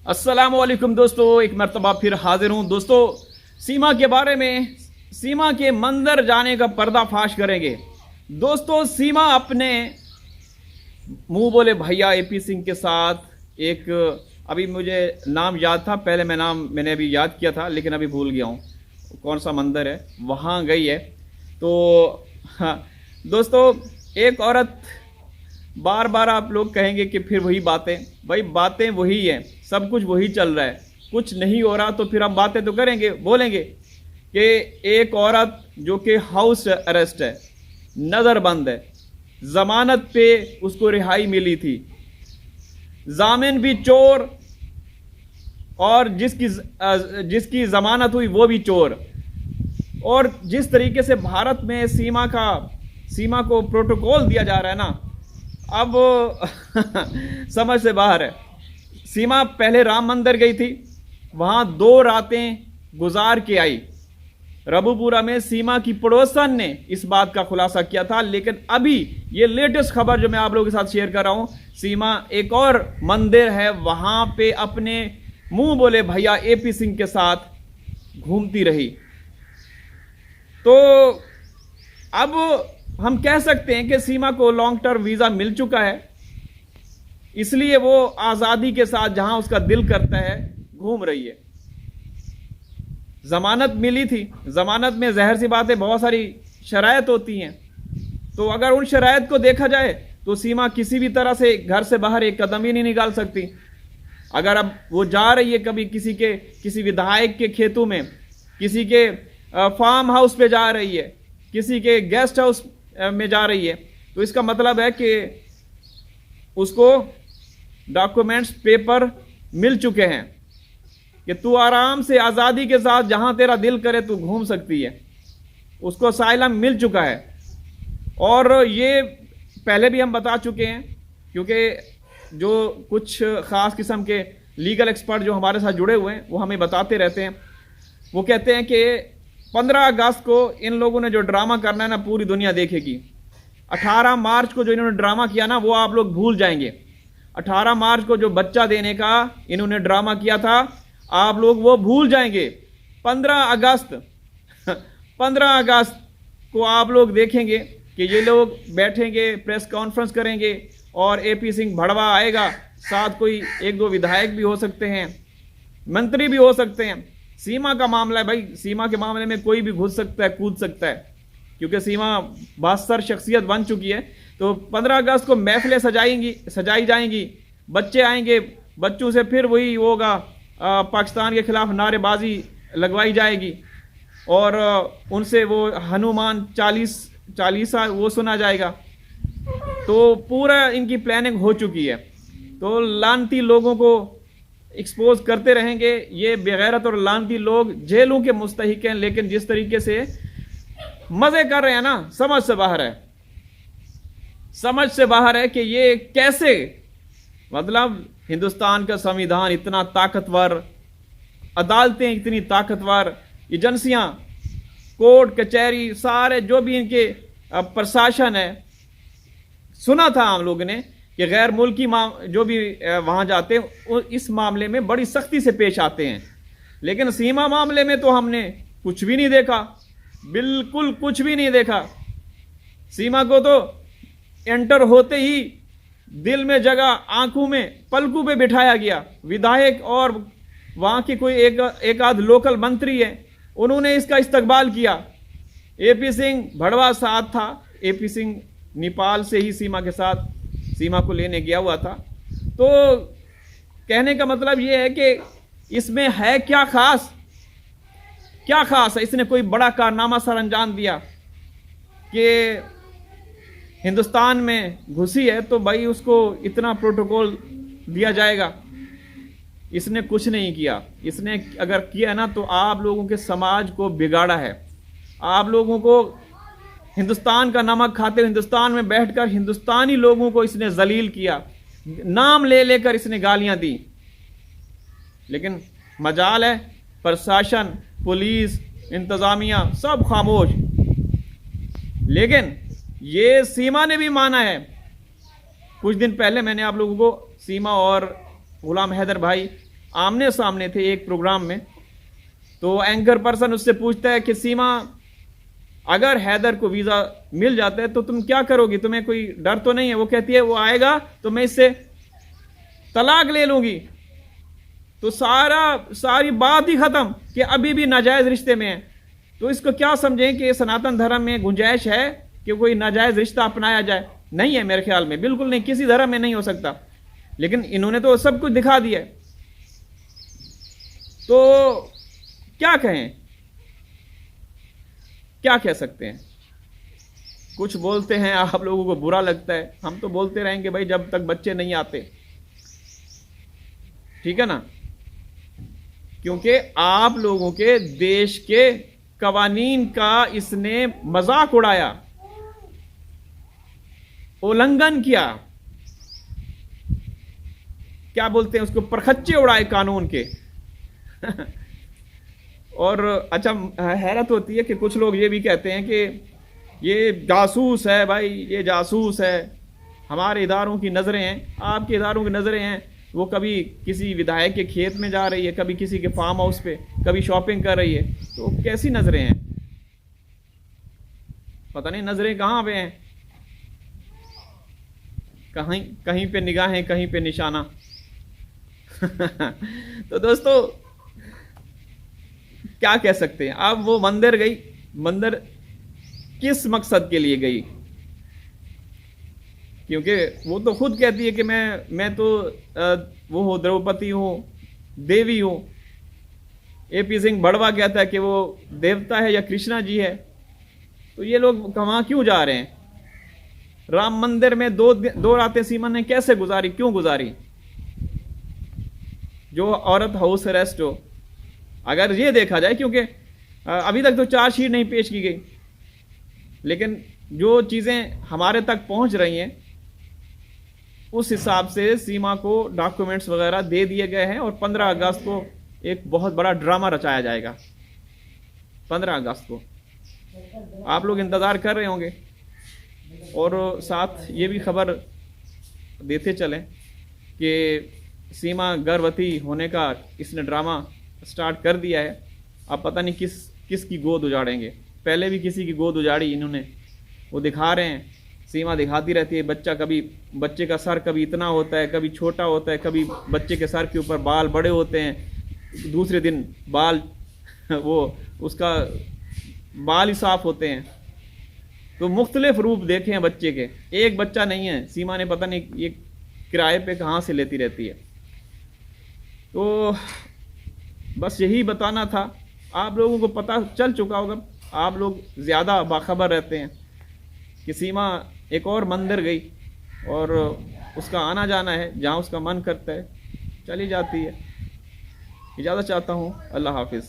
अस्सलामुअलैकुम दोस्तों, एक मरतबा फिर हाजिर हूँ दोस्तों। सीमा के बारे में, सीमा के मंदिर जाने का पर्दाफाश करेंगे दोस्तों। सीमा अपने मुंह बोले भैया एपी सिंह के साथ एक, अभी मुझे नाम याद था, पहले मैंने अभी याद किया था लेकिन अभी भूल गया हूँ कौन सा मंदिर है, वहाँ गई है। तो हाँ दोस्तों, एक औरत, बार बार आप लोग कहेंगे कि फिर वही बातें, भाई बातें वही हैं, सब कुछ वही चल रहा है, कुछ नहीं हो रहा तो फिर हम बातें तो करेंगे, बोलेंगे कि एक औरत जो कि हाउस अरेस्ट है, नज़रबंद है, जमानत पे उसको रिहाई मिली थी, जामिन भी चोर और जिसकी जमानत हुई वो भी चोर। और जिस तरीके से भारत में सीमा को प्रोटोकॉल दिया जा रहा है ना, अब समझ से बाहर है। सीमा पहले राम मंदिर गई थी, वहां 2 रातें गुजार के आई। रबुपुरा में सीमा की पड़ोसन ने इस बात का खुलासा किया था, लेकिन अभी ये लेटेस्ट खबर जो मैं आप लोगों के साथ शेयर कर रहा हूं, सीमा एक और मंदिर है वहां पे अपने मुंह बोले भैया एपी सिंह के साथ घूमती रही। तो अब हम कह सकते हैं कि सीमा को लॉन्ग टर्म वीजा मिल चुका है, इसलिए वो आजादी के साथ जहां उसका दिल करता है घूम रही है। जमानत मिली थी, जमानत में ज़ाहिर सी बात है बहुत सारी शराइत होती हैं, तो अगर उन शराइत को देखा जाए तो सीमा किसी भी तरह से घर से बाहर एक कदम ही नहीं निकाल सकती। अगर अब वो जा रही है कभी किसी विधायक के खेतों में, किसी के फार्म हाउस पे जा रही है, किसी के गेस्ट हाउस में जा रही है, तो इसका मतलब है कि उसको डॉक्यूमेंट्स, पेपर मिल चुके हैं कि तू आराम से आज़ादी के साथ जहां तेरा दिल करे तू घूम सकती है। उसको असाइलम मिल चुका है। और ये पहले भी हम बता चुके हैं, क्योंकि जो कुछ ख़ास किस्म के लीगल एक्सपर्ट जो हमारे साथ जुड़े हुए हैं वो हमें बताते रहते हैं। वो कहते हैं कि 15 अगस्त को इन लोगों ने जो ड्रामा करना है ना, पूरी दुनिया देखेगी। 18 मार्च को जो इन्होंने ड्रामा किया ना, वो आप लोग भूल जाएंगे। 18 मार्च को जो बच्चा देने का इन्होंने ड्रामा किया था, आप लोग वो भूल जाएंगे। 15 अगस्त को आप लोग देखेंगे कि ये लोग बैठेंगे, प्रेस कॉन्फ्रेंस करेंगे और एपी सिंह भड़वा आएगा, साथ कोई 1-2 विधायक भी हो सकते हैं, मंत्री भी हो सकते हैं। सीमा का मामला है भाई, सीमा के मामले में कोई भी घुस सकता है, कूद सकता है, क्योंकि सीमा बासर शख्सियत बन चुकी है। तो 15 अगस्त को महफिलें सजाई जाएंगी, बच्चे आएंगे, बच्चों से फिर वही होगा, पाकिस्तान के खिलाफ नारेबाजी लगवाई जाएगी और उनसे वो हनुमान चालीसा वो सुना जाएगा। तो पूरा इनकी प्लानिंग हो चुकी है। तो लानती लोगों को एक्सपोज करते रहेंगे। ये बेगैरत और लानती लोग जेलों के मुस्तहिक हैं, लेकिन जिस तरीके से मजे कर रहे हैं ना, समझ से बाहर है कि ये कैसे, मतलब हिंदुस्तान का संविधान इतना ताकतवर, अदालतें इतनी ताकतवर, एजेंसियां, कोर्ट कचहरी, सारे जो भी इनके प्रशासन है, सुना था हम लोगों ने कि गैर मुल्की जो भी वहां जाते हैं इस मामले में बड़ी सख्ती से पेश आते हैं। लेकिन सीमा मामले में तो हमने कुछ भी नहीं देखा, बिल्कुल कुछ भी नहीं देखा। सीमा को तो एंटर होते ही दिल में जगह, आंखों में, पलकों पे बिठाया गया। विधायक और वहां की कोई एक आध लोकल मंत्री है, उन्होंने इसका इस्तकबाल किया। एपी सिंह भड़वा साथ था, एपी सिंह नेपाल से ही सीमा के साथ सीमा को लेने गया हुआ था। तो कहने का मतलब यह है कि इसमें है क्या खास है। इसने कोई बड़ा कारनामा सर अंजाम दिया कि हिंदुस्तान में घुसी है तो भाई उसको इतना प्रोटोकॉल दिया जाएगा। इसने कुछ नहीं किया। इसने अगर किया ना तो आप लोगों के समाज को बिगाड़ा है। आप लोगों को हिंदुस्तान का नमक खाते हुए हिंदुस्तान में बैठकर हिंदुस्तानी लोगों को इसने जलील किया, नाम ले लेकर इसने गालियां दी। लेकिन मजाल है, प्रशासन, पुलिस, इंतजामिया सब खामोश। लेकिन ये सीमा ने भी माना है। कुछ दिन पहले मैंने आप लोगों को सीमा और गुलाम हैदर भाई आमने सामने थे एक प्रोग्राम में। तो एंकर पर्सन उससे पूछता है कि सीमा, अगर हैदर को वीज़ा मिल जाता है तो तुम क्या करोगी, तुम्हें कोई डर तो नहीं है? वो कहती है वो आएगा तो मैं इससे तलाक ले लूंगी। तो सारी बात ही खत्म कि अभी भी नाजायज रिश्ते में है। तो इसको क्या समझें कि सनातन धर्म में गुंजाइश है कि कोई नाजायज रिश्ता अपनाया जाए? नहीं है मेरे ख्याल में, बिल्कुल नहीं, किसी धर्म में नहीं हो सकता। लेकिन इन्होंने तो सब कुछ दिखा दिया है। तो क्या कहें, क्या कह सकते हैं? कुछ बोलते हैं, आप लोगों को बुरा लगता है, हम तो बोलते रहेंगे भाई जब तक बच्चे नहीं आते, ठीक है ना? क्योंकि आप लोगों के देश के कवानीन का इसने मजाक उड़ाया, उल्लंघन किया, क्या बोलते हैं उसको, परखच्चे उड़ाए कानून के। और अच्छा, हैरत होती है कि कुछ लोग ये भी कहते हैं कि ये जासूस है भाई, ये जासूस है, हमारे इदारों की नज़रें हैं। आपके इदारों की नज़रें हैं, वो कभी किसी विधायक के खेत में जा रही है, कभी किसी के फार्म हाउस पे, कभी शॉपिंग कर रही है, तो कैसी नज़रें हैं? पता नहीं नज़रें कहाँ पे हैं, कहीं कहीं पे निगाहें, कहीं पे निशाना। तो दोस्तों क्या कह सकते हैं? अब वो मंदिर गई, मंदिर किस मकसद के लिए गई? क्योंकि वो तो खुद कहती है कि मैं तो वो हूँ, द्रौपदी हूँ, देवी हूँ। एपी सिंह बड़वा कहता है कि वो देवता है या कृष्णा जी है। तो ये लोग वहाँ क्यों जा रहे हैं? राम मंदिर में दो रातें सीमा ने कैसे गुजारी, क्यों गुजारी? जो औरत हाउस अरेस्ट हो, अगर ये देखा जाए, क्योंकि अभी तक तो चार्जशीट नहीं पेश की गई, लेकिन जो चीज़ें हमारे तक पहुंच रही हैं उस हिसाब से सीमा को डॉक्यूमेंट्स वगैरह दे दिए गए हैं। और 15 अगस्त को एक बहुत बड़ा ड्रामा रचाया जाएगा। 15 अगस्त को आप लोग इंतज़ार कर रहे होंगे। और साथ ये भी खबर देते चलें कि सीमा गर्भवती होने का इसने ड्रामा स्टार्ट कर दिया है। अब पता नहीं किसकी गोद उजाड़ेंगे। पहले भी किसी की गोद उजाड़ी इन्होंने, वो दिखा रहे हैं, सीमा दिखाती रहती है बच्चे का सर कभी इतना होता है, कभी छोटा होता है, कभी बच्चे के सर के ऊपर बाल बड़े होते हैं, दूसरे दिन बाल वो उसका बाल ही साफ होते हैं। तो मुख्तलिफ रूप देखे हैं बच्चे के, एक बच्चा नहीं है। सीमा ने पता नहीं ये किराए पे कहाँ से लेती रहती है। तो बस यही बताना था। आप लोगों को पता चल चुका होगा, आप लोग ज़्यादा बाखबर रहते हैं कि सीमा एक और मंदिर गई और उसका आना जाना है, जहाँ उसका मन करता है चली जाती है। इजाज़त चाहता हूँ, अल्लाह हाफिज़।